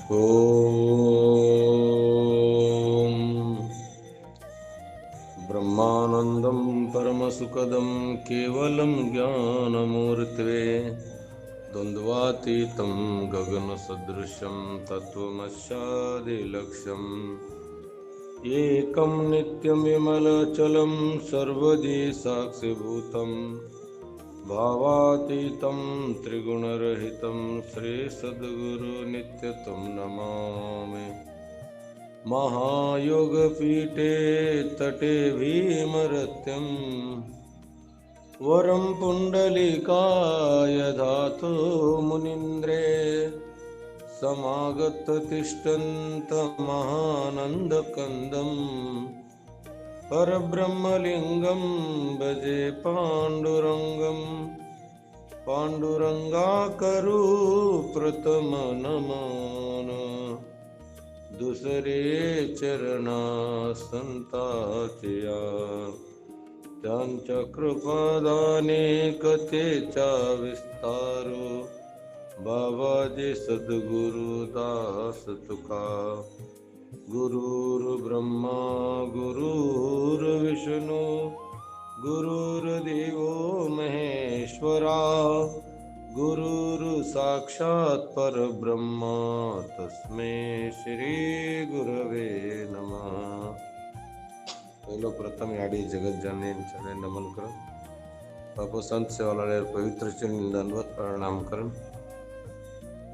ॐ ब्रह्मानन्दं परमसुखदं केवलं ज्ञानमूर्तिवे द्वन्द्वातीतं गगनसदृशं तत्त्वमस्यादिलक्ष्यम् एकं नित्यं विमलचलं सर्वदी साक्षिभूतं भावातीतं त्रिगुणरहितं श्रीसद्गुरु नित्यतं नमामि। महायोगपीठे तटे भीमरत्यं वरं पुण्डलिकाय धातु मुनीन्द्रे समागततिष्ठन्तमहानन्दकन्दं परब्रह्मलिङ्गं भजे पाण्डुरङ्गं पाण्डुरङ्गाकरु प्रथमनमन दुसरे चरणा संताचया त्यांच्या कृपादाने कथेचा विस्तारो बाबाजी सद्गुरु दास तुका गुरुर्ब्रह्मा गुरुर्विष्णू गुरुर्देवो महेश्वरा गुरुर् साक्षात् परब्रह्मा तस्मै श्री गुरवे नमः। पहिलो प्रथम याडी जगत जाने चरण नमन कर बापू संत सेवालाल पवित्र चरण दंडवत प्रणाम कर।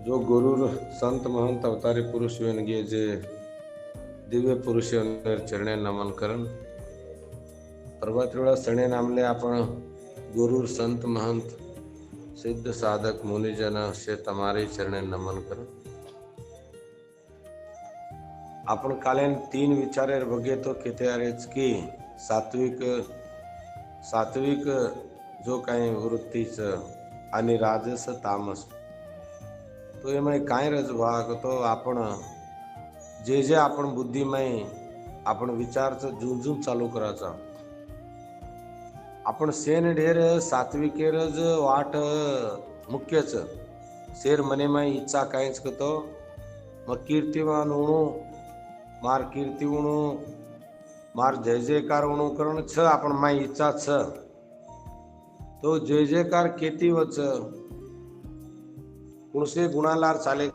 जो गुरुर संत महंत अवतारी पुरुष गे जे दिव्य पुरुष चरणे नमन करन प्रभात वेळा सणे नामले आपण गुरुर संत महंत सिद्ध साधक मुनिजन से तमारे चरणे नमन कर। आपण कालेन 3 विचारेर बघे तो कित्यारेच की सात्विक जो काही वृत्तीच आणि राजस तामस तो एमाय काय रज भाग तो आपण जे आपण बुद्धीमय आपण विचारचं झुंझुन चालू करायचा आपण सेन ढेर सात्विकेरज वाट मुख्यच शेर मने माय इच्छा काहीच करतो मग कीर्तिवान उणू मार कीर्ती उणू मार जय जयकार उणू करण छ आपण माय इच्छा छ तो जय जयकार केती वच कुणसे गुणालार चाले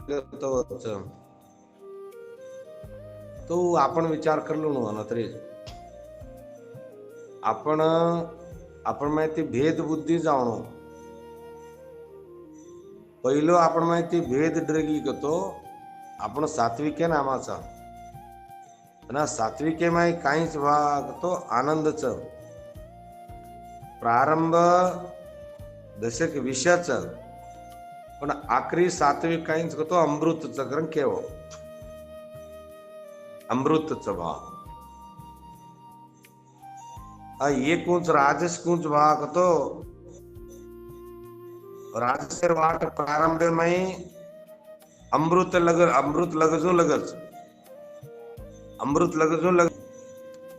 तो आपण विचार करलो न तरी आपण माहिती भेद बुद्धी जाणो पहिलो आपण माहिती भेद ड्रगी करतो आपण सात्विके नामाचा ना सात्विके माय काहीच भाग तो आनंदच प्रारंभ दशक विषयाच पण आखरी सात्विक काहीच करतो अमृतच कारण केव अमृतच भाग ये कुंच राजस कुंच भाग तो राजसेर वाट प्रारंभ में अमृत लगजू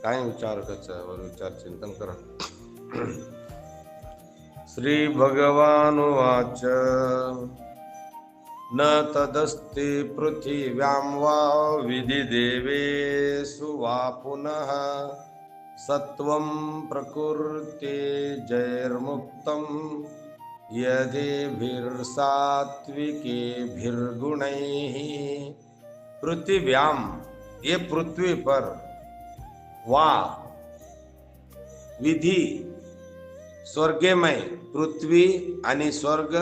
काय विचार विचार चिंतन करा। श्री भगवान वाच न तदस्ति पृथिव्यां वा विधि देवेषु वा पुनः सत्वं प्रकृते जैर्मुक्तं यदेभिर्सात्विकेभिर्गुणैः पृथिव्यां ये पृथ्वी पर वा विधि स्वर्गमय पृथ्वी आणि स्वर्ग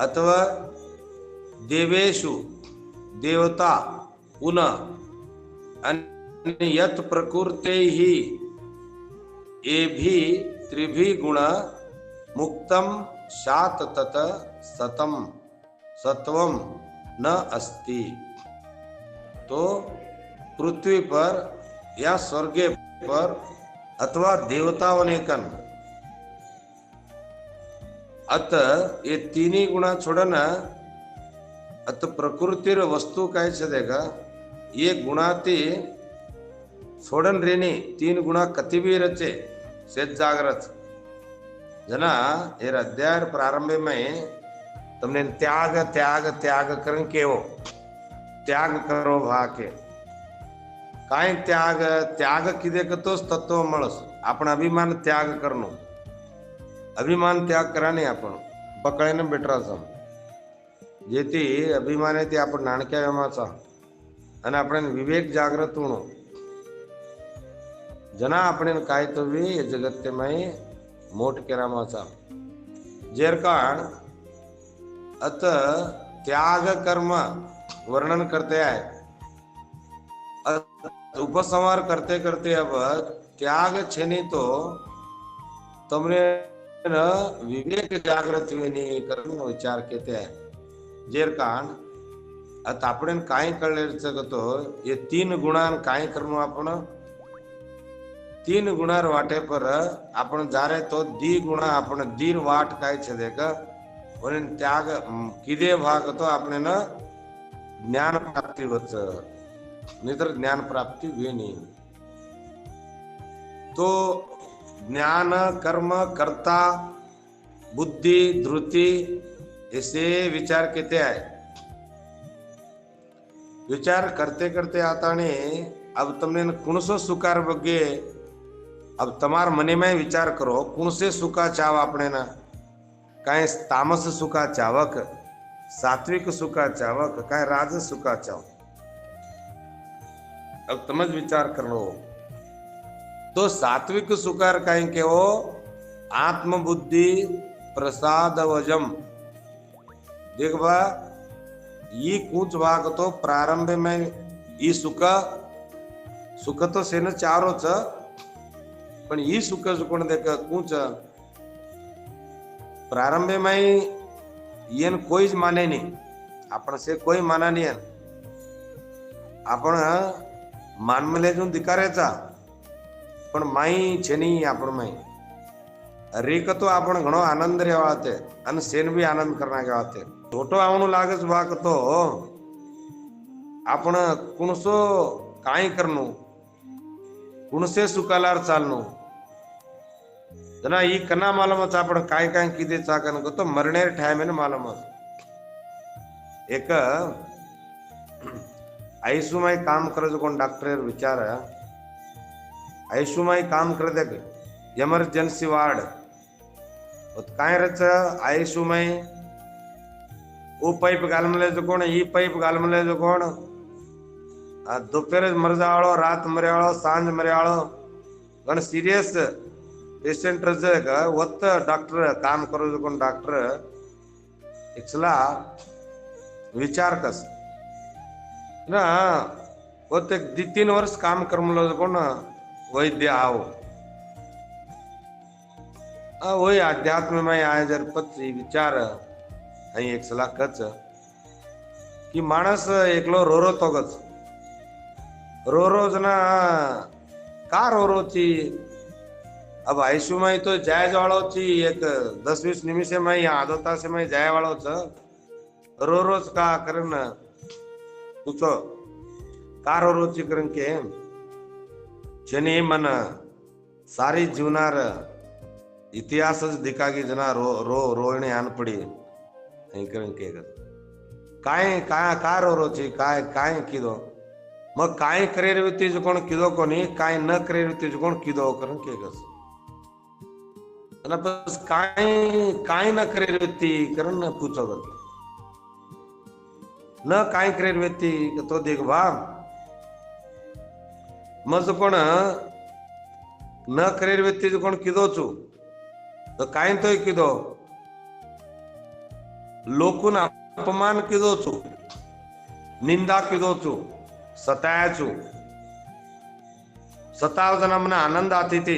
अथवा देवेषु देवता पुन यत प्रकृते ही ये भी त्रिभी गुण मुक्तम शात तत सतम सत्वम न अस्ति। तो पृथ्वी पर या स्वर्गे पर अथवा देवतावनेकन अत ये तीनी गुणा छोड़न अत प्रकृतिर वस्तु काय देगा ये गुणाती छोड़न रेने 3 गुणा कति भी रचे सेज जागृत जना ये अध्याय प्रारंभ में तुमने त्याग त्याग त्याग करन केवो त्याग करो भाके काय त्याग त्याग किदेक तोच तत्व मळस आपण अभिमान त्याग करनो अभिमान त्याग करा नाही आपण पकळेने बेटराचा जेती अभिमान आहे ते आपण नाणक्या व्यामाचा आणि आपण विवेक जागृत होणो जना आपण काय तो वी जगत्यमय मोठ केरामाचा जेर कारण अत त्याग कर्म वर्णन करते है उपसंहार करते करते अब त्याग छेनी तो तुमने न विवेक जागृत वेनी करून विचार केते आहे जेर कारण आता आपण काय कळले तो ये तीन गुणान काय करणं आपण तीन गुणार वाटे पर आपण जारे तो दी गुणा आपण दीर वाट काय छे देख म्हणून त्याग किदे भाग तो आपण न ज्ञान प्राप्ती वच नितर ज्ञान प्राप्ती वेनी तो ज्ञान कर्म कर्ता बुद्धि धृति ऐसे विचार केते है विचार करते करते आता ने अब तुमने कुणसो सुकार बगे अब तमार मने में विचार करो कौन से सुखा चाव आपने ना काय तामस सुखा चावक सात्विक सुखा चावक काय राजस सुखा चाव अब तमज विचार कर लो तो सात्विक सुकार काय के वो आत्मबुद्धि प्रसाद वजम देख बा ये कुछ भाग तो प्रारंभ में ये सुख सुख तो सेन चारोच पण ही सुख कोण देख कूच प्रारंभ में येन कोई माने नहीं आपण से कोई माना नहीं आपण मान मले जो दिकारेचा पण माई छेनी आपण माई रेक तो आपण घणो आनंद रेवाते अन सेन भी आनंद करना गाते छोटो आवणू लागस वाक तो आपण कुणसो काय करनो कुणसे सुकालार चालनो जना ई कना मालूमच आपण काय काय किदे चाकन तो मरनेर टाइम है मालूमच एक आईसुमाई काम करे जो कोण डॉक्टर विचार आईसुमाई काम कर दे एमरजेंसी वार्ड काय रच आईसुमाई वो पाइप गालमले जो कोण ई पाइप गालमले जो कोण दोपहर मर जावळो रात मर्याळो सांज मर्याळो गण सीरियस पेशेंट रजगा वत्त डॉक्टर काम करो जो कोण डॉक्टर एक्सला विचार कस ना वो ते 3 वर्ष काम करमलो जो कोण वैद्य आओ वही अध्यात्म में आए जर पत्ती विचार અહીં એક સલાહ કચ कि माणस एकलो रोरो तोगच रोरो जना का रोरो ची अब आईसू में तो जाय वालो ची एक 10-20 निमिषे में या आधो तास में जाय वालो छ रोरोच का करन पूछो का रोरो ची करन के जने मन सारी जीवनार इतिहासच दिकागी जना रो रो रोणे आन पडी काय काय का रोची काय काय किदो मग काय करेर व्यक्ती जो कोण किदो कोणी काय न करेर व्यक्ती जो कोण किदो करून केगस बस काय काय न करेर व्यक्ती करून न पूछो न काय करेर व्यक्ती तो देखभा मग जो कोण न करेर व्यक्ती जो कोण किदो छु तो काय तो किदो लोकून अपमान किदो छु निंदा किदो छु सताया छु सताव जना मना आनंद आती थी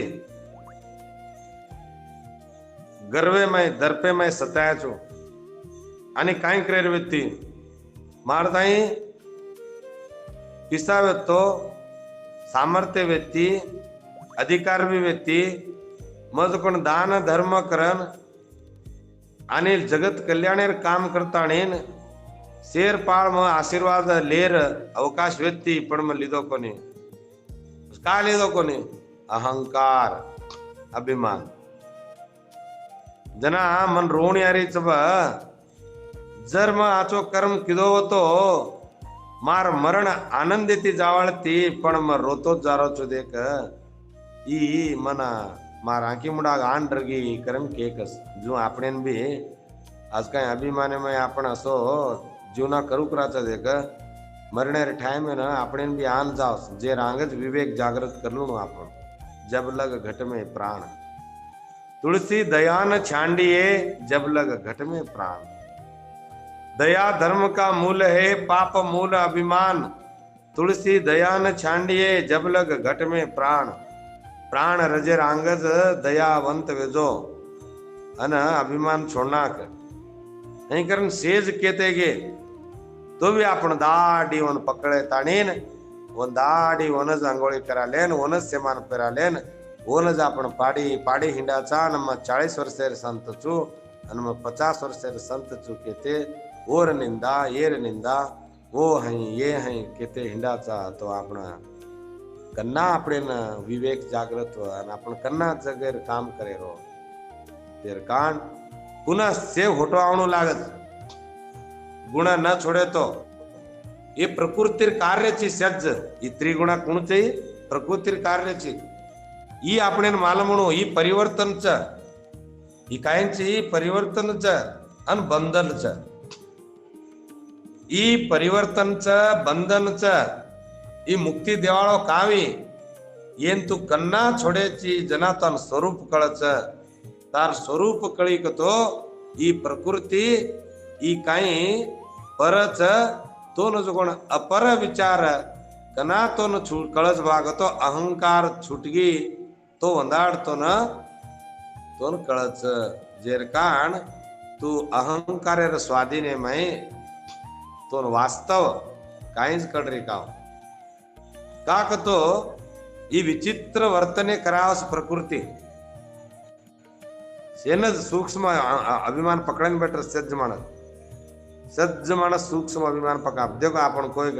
गर्वे में दर्पे में सताया छु आणि काय करेर व्यक्ती मारताई पिसावे तो सामर्थ्य व्यक्ती अधिकार भी व्यक्ती मज कोण दान धर्म करन आणि जगत कल्याणेर काम करता शेर पाळ म आशीर्वाद लेर अवकाश व्यक्ती पण म लिदो कोणी का लिदो कोणी अहंकार अभिमान जना मन रोण यारी जर म आचो कर्म किदो होतो मार मरण आनंदेती जावळती पण मग रोतोच जारो छु देख ई मना मार आंखी मुडा आण रगी करम केकस जो आपण बी आज काय अभिमानमय आपण असो जीवना करू कराचा देख मरणार टाइम है ना आपण बी आन जाओ जे रांगच विवेक जागृत करलू आपण जब लग घट में प्राण तुलसी दयान छांडिए जब लग घट में प्राण दया धर्म का मूल है पाप मूल अभिमान तुलसी दयान छांडिए जब लग घट में प्राण प्राण रजे रांगज दयावंत वेजो अन अभिमान छोड़नाक नहीं करन सेज केते गे तो भी आपण दाडी वन पकड़े ताणीन वन दाडी वनज अंगोळी करालेन वनज सेमान पेरालेन वनज आपण पाडी पाडी हिंडाचा ನಮ್ಮ 40 ವರ್ಷೇर संत छु अन 50 ವರ್ಷೇर संत छु केते ओर निंदा एर निंदा वो हैं ये हैं केते हिंडाचा तो आपण कन्ना आपण विवेक जागृत आणि आपण कन्ना जगेर काम करे रो तेर कान पुन्हा सेव होटो आवणू लागत गुण न छोड़े तो ये प्रकृती कार्याची सज्ज ही त्रिगुणा कोणची प्रकृती कार्याची ही आपण मालमणू ही परिवर्तनच ही कायंची परिवर्तनच आणि बंधनच ಈ ಪರಿವರ್ತನಚ ಬಂಧನಚ ಈ ಮುಕ್ತಿ देवाळो कावी ಏನ್ ತು कन्ना छोडेची जना तन स्वरूप कळच तार स्वरूप कळीक तो ಈ प्रकृती ಈ काही परच तो न जो कोण अपर विचार कना तो न कळच भाग तो अहंकार छुटगी तो वंदाडतो न तो न कळच जेर काण तू अहंकारेर स्वाधीने मै तो वास्तव काहीच कळरी काक तो ही विचित्र वर्तने करावस प्रकृती सेनज सूक्ष्म अभिमान पकड़न बेटर सज्ज मानस सूक्ष्म अभिमान पका देखो आपण कोई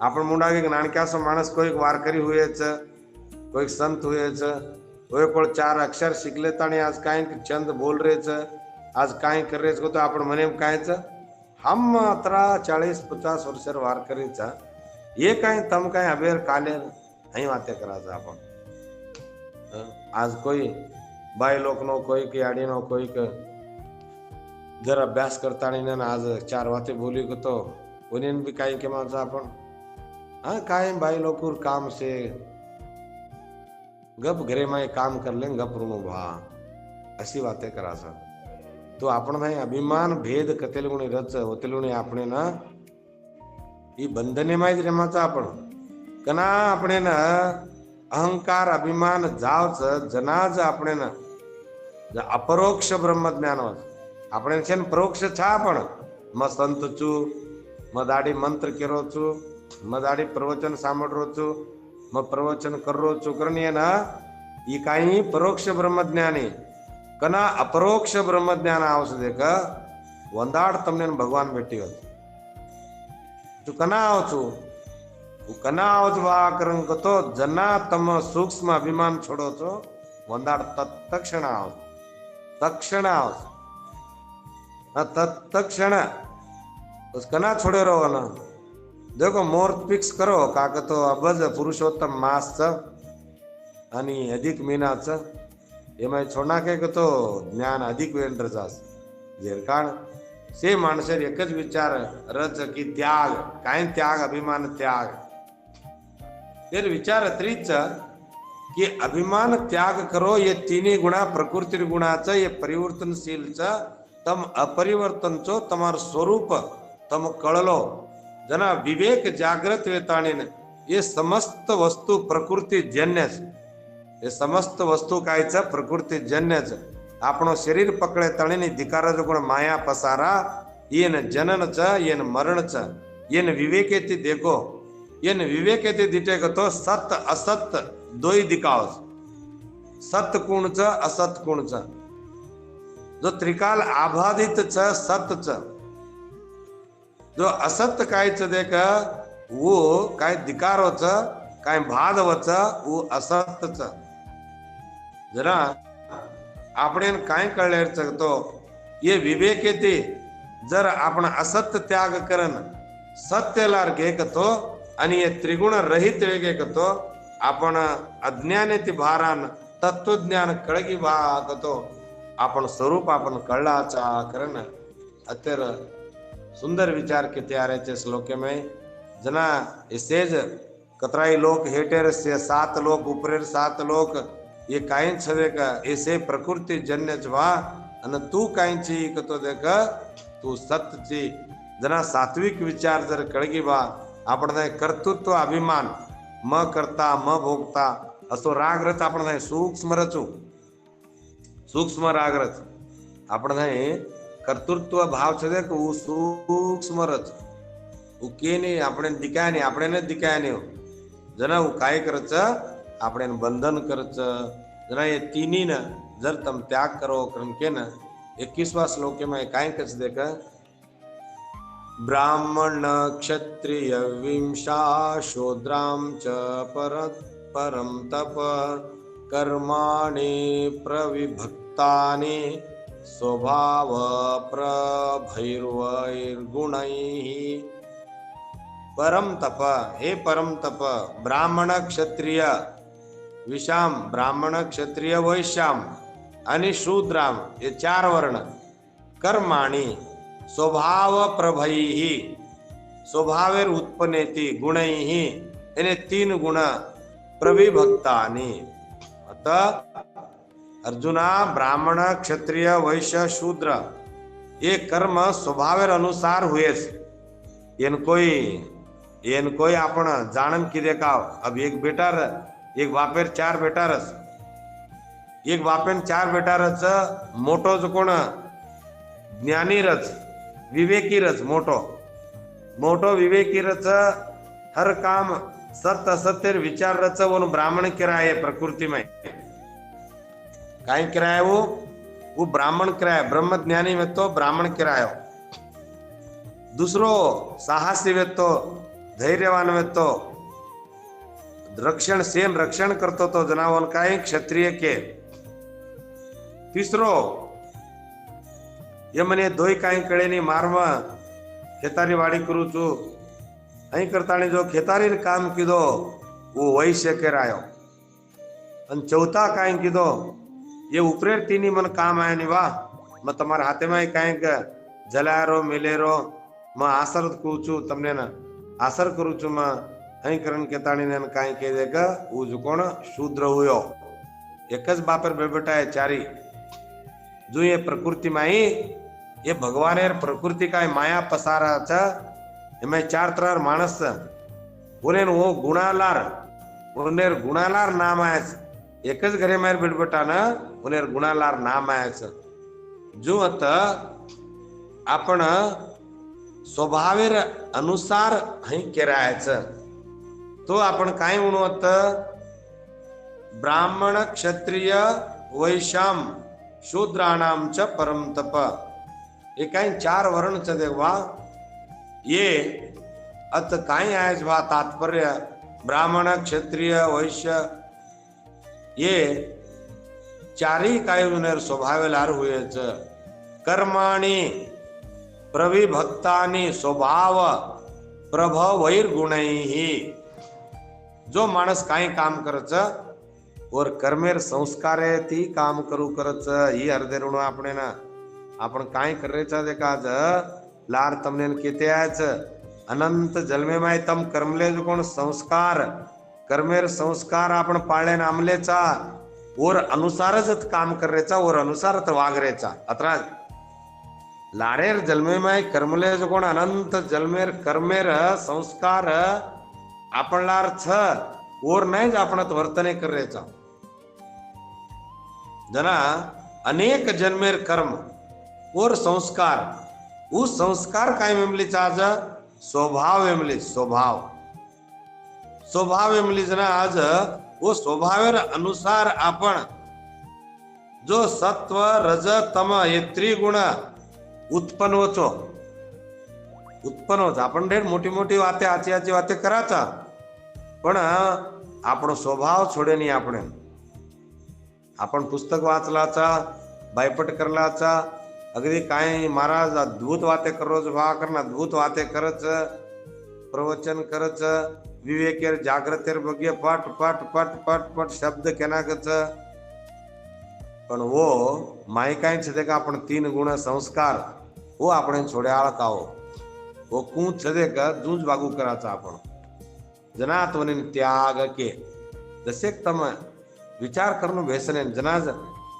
आपण मुंडा के नानक्यासो मानस कोई वारकरी हुएच कोई संत हुएच कोई कोळ 4 अक्षर शिकले ताणी आज काय छंद बोल रेच आज काय कर रेच को तो आपण मने कायच हम मात्र 40-50 वर्षर वारकरीचा ये काय तम काय अबेर काले नहीं वाते कराचा आपण आज कोई बाय लोक नो कोई की आडी नो कोई के जर अभ्यास करता नहीं ना आज 4 वाते बोली को तो उन्हें भी काय के माचा आपण हाँ काय बाय लोकुर काम से गप घरे में काम कर लें गप रुनो भा अशी वाते कराचा तो आपण भाई अभिमान भेद कतेलगुणी रच होतेलगुणी आपणे ना ही बंधने माहित रेमाचा आपण कना आपणे ना अहंकार अभिमान जावच जनाज आपणे ना अपरोक्ष ब्रह्मज्ञान આપણે છે ને પરોક્ષ છા પણ મ સંત છું મ દાડી મંત્ર કેરો છું મ દાડી પ્રવચન સાંભળરો છું મ પ્રવચન કરરો છું કરણી ના ઈ કાઈ પરોક્ષ બ્રહ્મજ્ઞાની કના અપરોક્ષ બ્રહ્મજ્ઞાન આવશે દેખ વંદાડ તમને ભગવાન ભેટી હોત તું કના આવ છું તું કના આવ છો વા કરન કતો જના તમ સૂક્ષ્મ અભિમાન છોડો છો વંદાડ તત્ક્ષણ આવ तत्क्षण कना छोड़े रहो ना देखो मोर फिक्स करो काक तो अबज पुरुषोत्तम मास आणि अधिक मीनाच एमाय छोडना के तो ज्ञान अधिक वेंद्र जास जेरकाण से माणसेर एकच विचार रच की त्याग काय त्याग अभिमान त्याग तेर विचार त्रीच कि अभिमान त्याग करो ये तीनही गुणा प्रकृति गुणाचं ये परिवर्तनशीलच तम अपरिवर्तन चो तमार स्वरूप तम कळलो जना विवेक जागृत वेताणीन ये समस्त वस्तू प्रकृति जन्यच ये समस्त वस्तू कायच प्रकृति जन्यच आपणो शरीर पकड़े तणीनी धिकार जो गुण माया पसारा येन जनन च येन मरण च येन विवेकेती देखो येन विवेकेती दिटे तो सत असत दोई दिखावस सत कोण च असत कोण च जो त्रिकाल आबाधित च सत च जो असत काय च देख वो काय दिकारो च काय भादव च वो असत च जरा आपण काय कळले तो ये विवेक येते जर आपण असत त्याग करन सत्यलार घेकतो आणि हे त्रिगुण रहित वेगेकतो आपण अज्ञानेती भारान तत्वज्ञान कळगी भागतो आपण स्वरूप आपण कळलाचा कारण अत्यर सुंदर विचार के त्यारे श्लोके में जना सेज कतराई लोक हेटेर से 7 लोक उपरेर 7 लोक ये काई छवे का ऐसे प्रकृति जन्य जवा अन तू काईची कतो देख तू सत्यची जना सात्विक विचार जर कळगी बा आपण कर्तृत्व अभिमान म करता म भोगता असो रागरच आपण सूक्ष्म रचू सूक्ष्म रागरच आपण कर्तृत्व भाव छे देख उ सूक्ष्म रच उ के नहीं આપણે दिखाय नहीं આપણે ने दिखाय नहीं जना उ काय करच આપણે बंधन करच जना ये तीनी न जर तम त्याग करो करन के न 21वां श्लोक में काय कच देख ब्राह्मण क्षत्रिय विंशा शूद्रां च परम तप कर्माणि प्रविभक्तानि स्वभाव प्रभैर्वैर्गुणैः परम तप हे परम तप ब्राह्मण क्षत्रिय विषाम ब्राह्मण क्षत्रिय वैश्याम आणि शूद्राम हे 4 वर्ण कर्माणि स्वभाव प्रभैः स्वभावेर उत्पन्नेति गुणैः यानी 3 गुण प्रविभक्तानि अतः अर्जुना ब्राह्मण क्षत्रिय वैश्य शूद्र ये कर्म स्वभावेर अनुसार हुए एन कोई आपण जानन की देखाव अब एक बेटा एक बापेर 4 बेटा रस एक बापेन 4 बेटा रच मोटो जो कोण ज्ञानी रच विवेकी रच मोटो मोटो विवेकी रच हर काम सत्य असत्य विचार रच वो ब्राह्मण किराए प्रकृति में काय किराया वो ब्राह्मण किराया ब्रह्म ज्ञानी में तो ब्राह्मण किरायो दूसरो साहसी में तो धैर्यवान में तो रक्षण सेम रक्षण करतो तो जनावन काय क्षत्रिय के तीसरो ये मने दोई काय कळे नी मारवा खेतारी वाड़ी करू छू अहीं करताणी जो खेतारी काम कीधो वो वैश्य केरायो अन चौथा काय कीधो ये उपरेर तीनी मन काम आया नहीं वाह मैं तुम्हारे हाथे में कहीं जलारो मिलेरो मैं आसर कूचू तमने ना आसर करू छू मैं अहीं करण के ताणी ने कहीं कह देगा वो जो कौन शूद्र हुयो एकज बापर बेटा है 4 जो ये प्रकृति में ही ये भगवान प्रकृति का माया पसारा था मैं 4 तरह मानस उन्हें वो गुणालार नाम आया एकच घरे मार बेटा ना उन्हें गुणालार नाम आया जो आता आपण स्वभावेर अनुसार हई केरायचं तो आपण काय म्हणू आता ब्राह्मण क्षत्रिय वैश्याम शूद्राणाम च परम तप ये काय 4 वर्ण च देवा ये अत काय आहे बा तात्पर्य ब्राह्मण क्षत्रिय वैश्य ये 4 काय स्वभावेलार हुए कर्माणि प्रविभक्तानि स्वभाव प्रभवैर्गुणैः जो माणस काय काम करच और कर्मेर संस्कारे ती काम करू करच ही अर्धे ऋण આપણે ના आपण काय करायचं देखाज लार तमने केते आयच अनंत जन्मे माय तम कर्मले जो कोण संस्कार कर्मेर संस्कार आपण पाळले नामलेचा और अनुसारच काम करायचा और अनुसारच वागरेचा अत्रा लारेर जन्मे माय कर्मले जो कोण अनंत जन्मेर कर्मेर संस्कार आपण लार छ और नाही आपणत वर्तने करायचा जना अनेक जन्मेर कर्म और संस्कार उस संस्कार काय मेमली आज स्वभाव मेमली स्वभाव मेमली जना आज वो स्वभावेर अनुसार आपण जो सत्व रज तम ये त्रिगुण उत्पन्न होतो आपण ढेर मोठी मोठी वाते आची वाते कराचा पण आपण स्वभाव छोडे नाही आपण पुस्तक वाचलाचा बायपट करलाचा अगदी काय महाराज अद्भुत वाते करोज भा करना अद्भुत वाते करच प्रवचन करच विवेकेर जागृतेर बघे पट पट पट पट पट शब्द केनाकच पण वो माई काय छे का आपण 3 गुण संस्कार वो आपण छोड्याळ काओ वो कू छे का जूज वागू कराचा आपण जनात्वने त्याग के जसे तम विचार करनो बेसने जनाज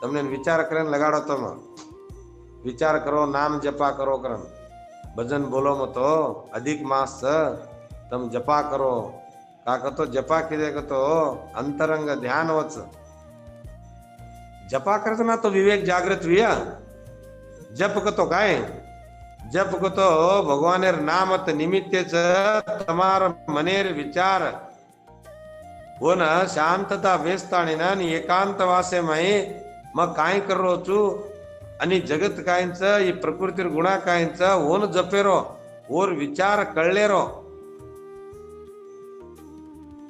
तमने विचार करने लगाड़ो तम विचार करो नाम जपा करो करन भजन बोलो मतो अधिक मास तम जपा करो का कतो जपा किदे कतो अंतरंग ध्यान वच जपा करतो ना तो विवेक जागृत विया जप कतो काय जप कतो भगवानेर नामत निमित्तेच तमार मनेर विचार हो ना शांतता वेस्ताणीना आणि एकांत वासे माई मग काय करो चू आणि जगत कायंच ही प्रकृतीर गुणा कायंच ओन जपेरो ओर विचार कळलेरो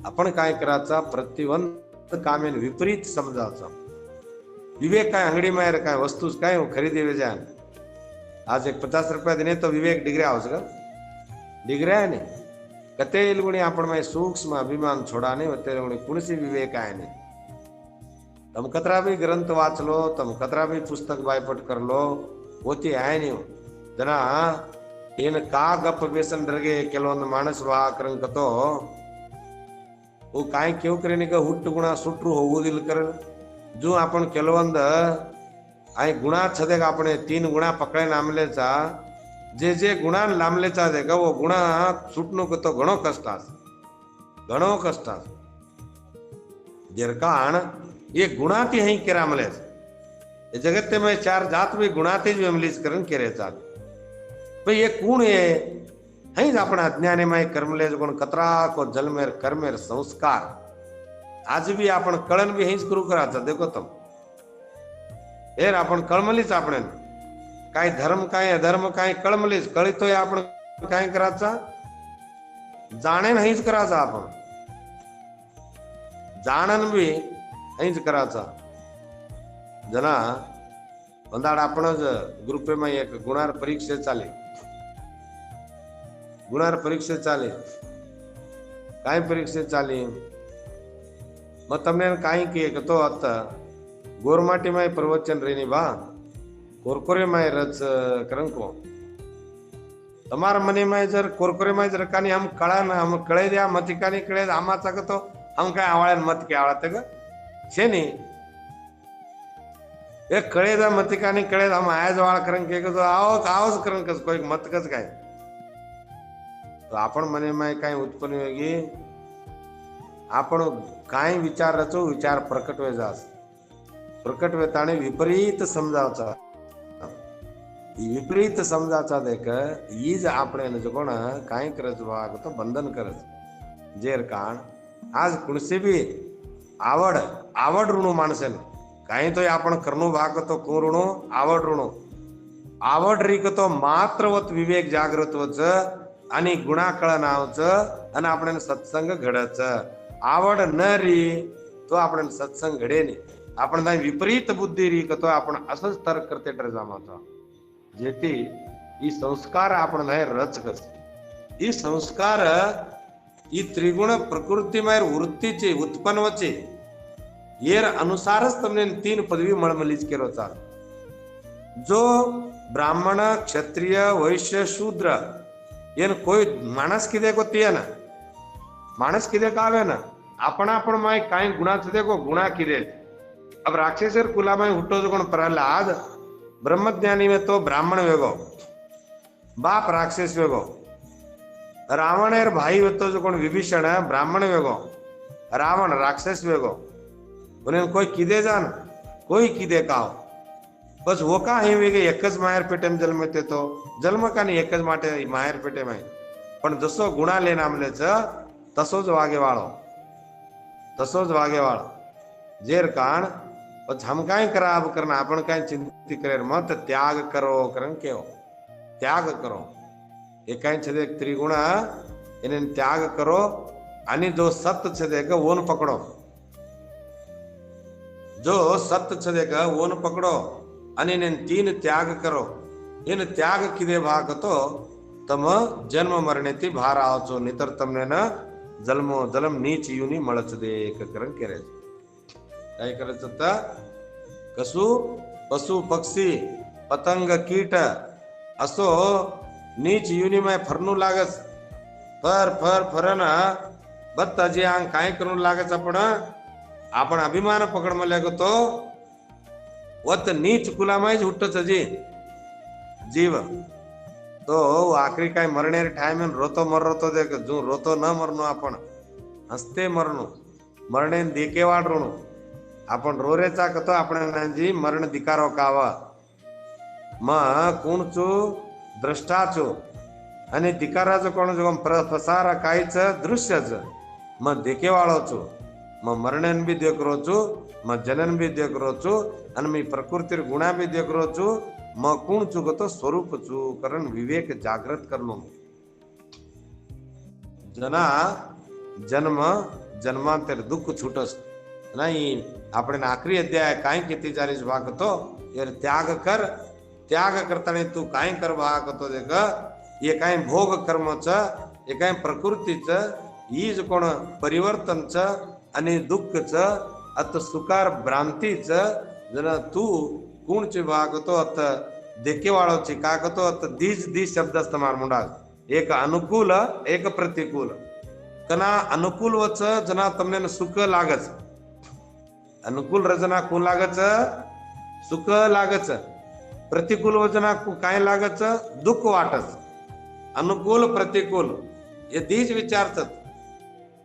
आपण काय करायचा प्रतिबंध कामेन विपरीत समजायचा विवेक काय अंगडी मायर काय वस्तूच काय खरेदी वेजान आज एक 50 रुपया देने तो विवेक डिग्री आवश्य का डिग्री है नहीं कते इलगुणी आपण में सूक्ष्म अभिमान छोड़ाने वते इलगुणी कुणसी विवेक आहे ने तम कतरा भी ग्रंथ वाच लो तम कतरा भी पुस्तक बायपट कर लो होती आहे नहीं जना इन का गप बेसन डरगे ಕೆಲವೊಂದು माणस वा करंक तो वो काय केव करेने का हुट्ट गुणा सुट्रू होगुदिल कर जो आपण ಕೆಲವೊಂದು आई गुणा छदे का अपने 3 गुणा पकड़े नामलेचा जे जे गुणा लांबलेचा दे का वो गुणा सुटणो को तो घणो कष्ट जेर कारण ये गुणाती हई केरामले ये जगत में 4 जात भी गुणाती ज वेमलीज करन केरेचा भाई ये कौन है हई आपण अज्ञाने में कर्मले गुण कतरा को जलमेर कर्मेर संस्कार आज भी आपण कळन भी हईच करू कराचा देखो तुम हेर आपण कळमलीच आपण काय धर्म काय अधर्म काय कळमलीच कळितोय आपण काय करायचा जाणे नाहीच करायचा आपण जाणन भी नाहीच करायचा जना बंदाड आपणच ग्रुपे में एक गुणार परीक्षा चाले काय परीक्षा चाले मग तमने काय की तो आता गोरमाटी में प्रवचन रेनी बा कोरकोरे में रच करंको तमार मने में जर कोरकोरे में जर कानी हम कळा ना हम कळे द्या मतिकानी कळे आमाचा तो हम काय आवाळन मत के आळते ग छेनी एक कळे दा मतिकानी कळे हम आयज वाळ करन के तो आवस करन कस कोई मत कस काय तो आपण मने में काय उत्पन्न होगी आपण काय विचार रचो विचार प्रकट वे जास प्रकट वेताने विपरीत समजावचा विपरीत समजाचा देख ईज आपणे कोण काय करत वाग तो बंधन करत जेर कान आज कुणसे भी आवड ऋणू माणसेन काही तो आपण करनो भाग तो को ऋणू आवड रीक तो मात्रवत विवेक जागृत वच आणि गुणा कळनावच आणि आपण सत्संग घडच आवड न री तो आपण सत्संग घडे नाही आपण विपरीत बुद्धी री तो आपण असंच तर्क करते डर जमाचा जेती ई संस्कार आपण रच कस ई संस्कार ई त्रिगुण प्रकृती में वृत्तीचे उत्पन्नचे येर अनुसारच तमने 3 पदवी मळमलीच केलो चाल जो ब्राह्मण क्षत्रिय वैश्य शूद्र येन कोई माणस किदे को तिये ना माणस किदे कावे ना आपण माय काय गुणा छदे को गुणा किदे अब राक्षसेर कुला में हुटो जो कोण प्रहलाद ब्रह्मज्ञानी में तो ब्राह्मण वेगो बाप राक्षस वेगो रावणेर भाई होतो जो कोण विभीषण ब्राह्मण वेगो रावण राक्षस वेगो उन्हें कोई किदे जान कोई किदे काव बस वो का हे वेगे एकच माहेर पेटे में जन्मते तो जन्म का नहीं एकच माटे माहेर पेटे में पण जसो गुणा ले नामलेच तसोच वागेवाळो जेर कान हम काय करा अब करना आपण काय चिंती करे मत त्याग करो करन केव त्याग करो एक काय छदे त्रिगुण इने त्याग करो आणि जो सत्य छदे का ओन पकड़ो जो सत्य छदे का ओन पकड़ो आणि इने 3 त्याग करो इन त्याग किदे भाग तो तम जन्म मरणे थी बहार आओ छो, नहीतर तमने न जन्मो जन्म नीच युनी मळच दे करण करे काय करे छता कसु पशु पक्षी पतंग कीट असो नीच युनी में फरनू लागस फर फर फरन बत्ता जे आंग काय करू लागस आपण अभिमान पकड मल्या तो वत नीच कुलामाय ज हुट्टच जी जीव तो आखरी काय मरणे टाइम रोतो मरतो देख जो रोतो न मरनो आपण हसते मरनो मरणे देके वाडरणो आपण रोरेचा कतो आपण जी मरण दिकारो कावा म कोणचो द्रष्टाचो आणि दिकाराचो कोण जो प्रसार कायच दृश्यच म देके वाळोचो म मरणन बी देख रोचो म जनन बी देख रोचो आणि मी प्रकृतीर गुणा बी देख रोचो म कोण चुकतो स्वरूप चु कारण विवेक जागृत करनो जना जन्म जन्मांतर दुःख छूटस नाही आपण आखरी अध्याय काय किती चालीस भागतो यार त्याग करताना तू काय कर भागतो देख ये काय भोग कर्मच ये काय प्रकृतीच ही जो कोण परिवर्तनच आणि दुःखच अत सुकार भ्रांतीच जरा तू कोणचे भागतो अत देखेवाळोची कागतो अत दीज शब्द असतमार मुंडा एक अनुकूल एक प्रतिकूल कना अनुकूल वच जना तमने सुख लागच अनुकूल रजना कोण लागच सुख लागच प्रतिकूल वजना काय लागच दुःख वाटच अनुकूल प्रतिकूल ये दीज विचारतात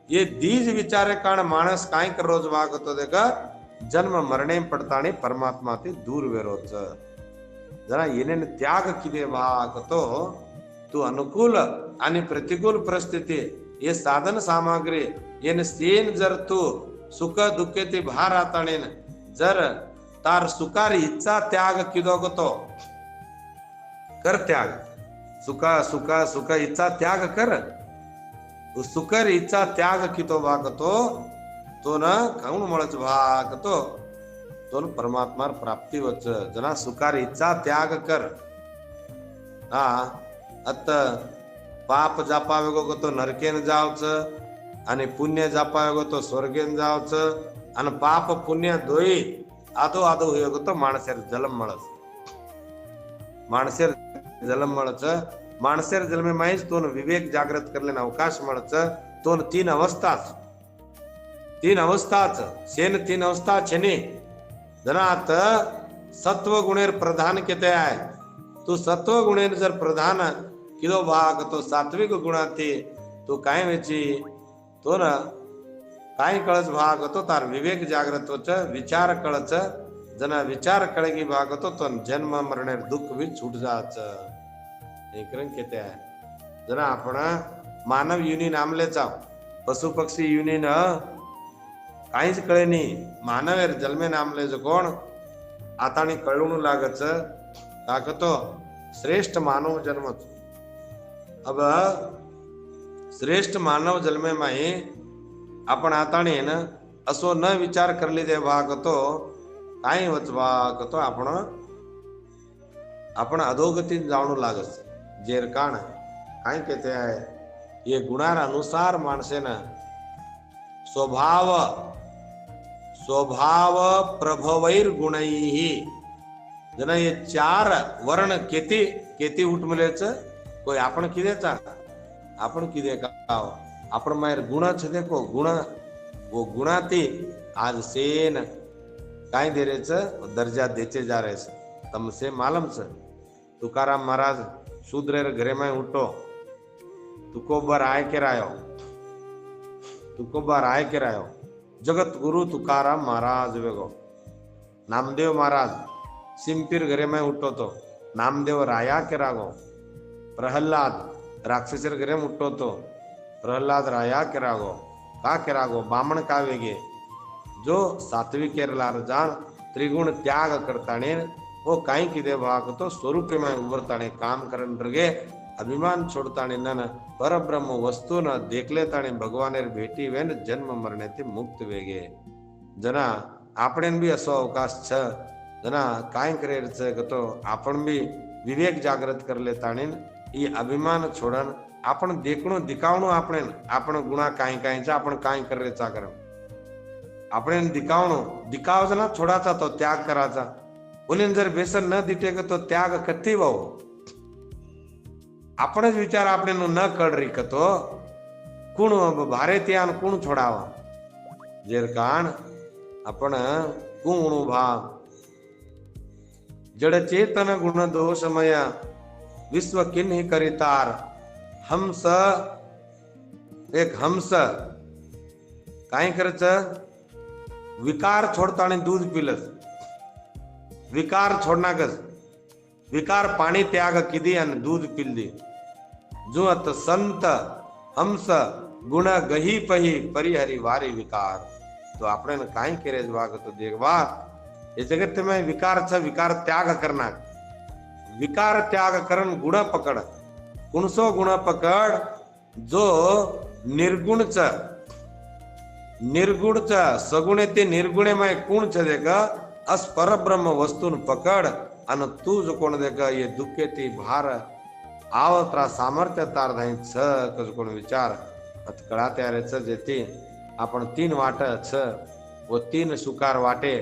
ये दीज विचारे कारण माणस काय कर रोज वागतो देख जन्म मरणे पडताने परमात्मा ते दूर वेरोच जरा येणे त्याग किदे वागतो तू अनुकूल आणि प्रतिकूल परिस्थिती ये साधन सामग्री येन सेन जर तू सुख दुःखे ते भार आताणेन जर तार सुकार इच्छा त्याग किदो गतो कर त्याग सुख इच्छा त्याग कर सुकर इच्छा त्याग कितो भागतो तो न खाऊन मळच भागतो तो न परमात्मा प्राप्ती वच जना सुकार इच्छा त्याग कर हा अत पाप जापावेगो तो नरकेन जावच आणि पुण्य जापावेगो तो स्वर्गेन जावच आणि पाप पुण्य दोई आदो आदो होयो तो माणसेर जलम मळच माणसेर जलम मळच माणसेर जन्मे माहीच तो विवेक जागृत करलेन अवकाश मळच तो तीन अवस्थाच शेन तीन अवस्था छेने जनात सत्व गुणेर प्रधान केते आहे तू सत्व गुणेर जर प्रधान किलो भाग तो सात्विक गुणाते तो काय वेची तो न काय कळच भाग तो तार विवेक जागृत होच विचार कळच जना विचार कळगी भाग तो जन्म मरणेर दुःख भी छूट जाच एकरंग केते आहे जना आपण मानव युनी नामलेचा पशु पक्षी युनी न काहीच कळे नाही मानवेर जन्मे नामले जो कोण आतानी कळून लागच ताकतो श्रेष्ठ मानव जन्मच अब श्रेष्ठ मानव जन्मे माही आपण आतानी न असो न विचार करली दे भागतो काही वच भागतो आपण अधोगती जाणू लागस जेर काण काय कहते आहे ये गुणार अनुसार माणसे न स्वभाव प्रभवैर गुणैहि जना ये चार वर्ण केती उठमलेच कोई आपण किदेचा आपण किदे का आपण मायर गुणच देखो गुण वो गुणाती आज सेन काय दे रेच दर्जा देचे जा रेस तमसे मालम से तुकाराम महाराज शूद्रेर घरे में उठो तुकोबर आय के रायो जगत गुरु तुकाराम महाराज वेगो नामदेव महाराज सिंपीर घरे में उठो तो नामदेव राया के रागो प्रहलाद राक्षसर घरे में उठो तो प्रहलाद राया के रागो का के रागो बामण का वेगे जो सात्विक लार जान त्रिगुण त्याग करताने वो काही किदे भाग तो स्वरूप में उभरताने काम करन रगे अभिमान छोड़ताने नन परब्रह्म वस्तु न देखले ताने भगवानेर भेटी वेन जन्म मरणे ते मुक्त वेगे जना आपण बी असो अवकाश छ जना काय करे तो आपण बी विवेक जागृत करले ताने ये अभिमान छोड़न आपण देखणो दिखावणो आपण गुणा काही काहीचा आपण काय करायचा कर आपण दिखावणो दिखावचा ना छोडाचा तो त्याग करायचा उन्हें जर व्यसन न दिटे तो त्याग कती भाऊ आपणच विचार આપણે न कळ री कतो कुण भारे त्यान कुण छोडावा जेर कारण आपण कुण भाव जड़ चेतन गुण दोषमय विश्व किन्हि करितार हंस एक हंस काय करच विकार छोड़ता आणि दूध पिलस विकार छोड़नाकस विकार पाणी त्याग किदी आणि दूध पिल्दी जो अत संत हंस गुण गही पही परिहरी वारी विकार तो આપણે કાઈ કરે વાગ તો દેખવા ये जगत में विकार छ विकार त्याग करना विकार त्याग करन गुण पकड़ कुणसो गुण पकड़ जो निर्गुण छ सगुणे ते निर्गुणे में कुण छ देगा अस पर ब्रह्म वस्तुन पकड़ अन तू जो कोण देगा ये दुखे ती भार आवत्रा सामर्थ्य तार धाई छ कज कोण विचार अत कळा त्यारे छ जेती आपण तीन वाट छ वो तीन सुकार वाटे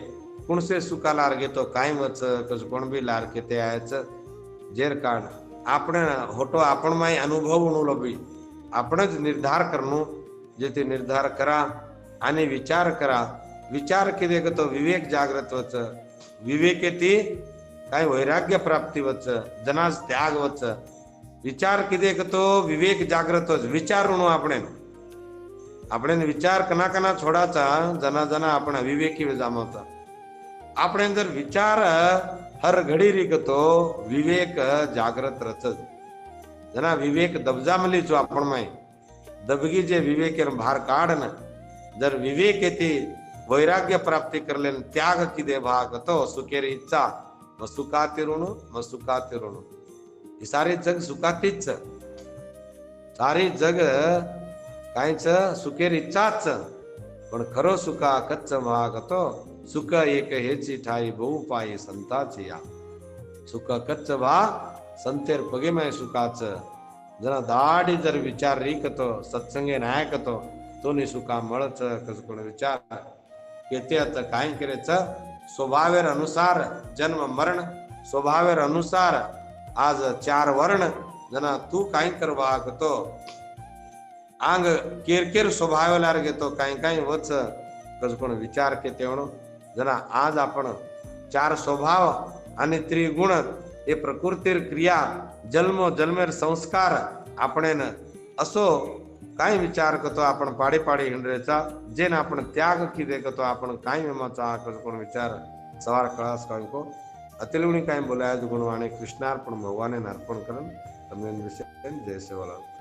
कुण से सुका लार घेतो कायम वच कज कोण बी लार केते आयच जेर कारण आपण होटो आपण माय अनुभव लबी आपणच निर्धार करनो जेते निर्धार करा आणि विचार करा विचार किदे तो विवेक जागृत वच विवेकेती काय वैराग्य प्राप्ती वच जनास त्याग वच विचार किदे तो विवेक जागृत वच विचारणो આપણે विचार कना कना छोडाचा जना जना आपण विवेकी जामवता આપણે जर विचार हर घडी रिकतो विवेक जागृत रचत जना विवेक दबजा मली जो आपण माय दबगी जे विवेक भार काढन जर विवेक येते वैराग्य प्राप्ती करले त्याग किदे भाग तो सुखेरी इच्छा म सुखाती ऋण ही सारी जग सुखातीच सारी जग कायच सुखेरी इच्छाच पण खरो सुखा कच्च भाग तो सुख एक हेची ठाई बहु पायी संताची या सुख कच्च भा संतेर पगे माय सुखाच जना दाढी जर विचार रिकतो सत्संगे नायकतो तो नि सुखा मळच कस कोण विचार केते आता काय करेच स्वभावेर अनुसार जन्म मरण स्वभावेर अनुसार आज चार वर्ण जना तू काय करवा तो आंग केर केर स्वभाव लार घेतो काय काय वच कस कोण विचार केते म्हणून जना आज आपण चार स्वभाव आणि त्रिगुण हे प्रकृतीर क्रिया जन्मो जन्मेर संस्कार आपण असो काय विचार करतो आपण पाडी पाडी हिंडरेचा जेन आपण त्याग किदे करतो आपण काय मेमाचा कस कोण विचार सवार कळास काय को अतिलुणी काय बोलाय गुणवाणे कृष्णार्पण भगवाने अर्पण करन तमेन विषय जय सेवालाल।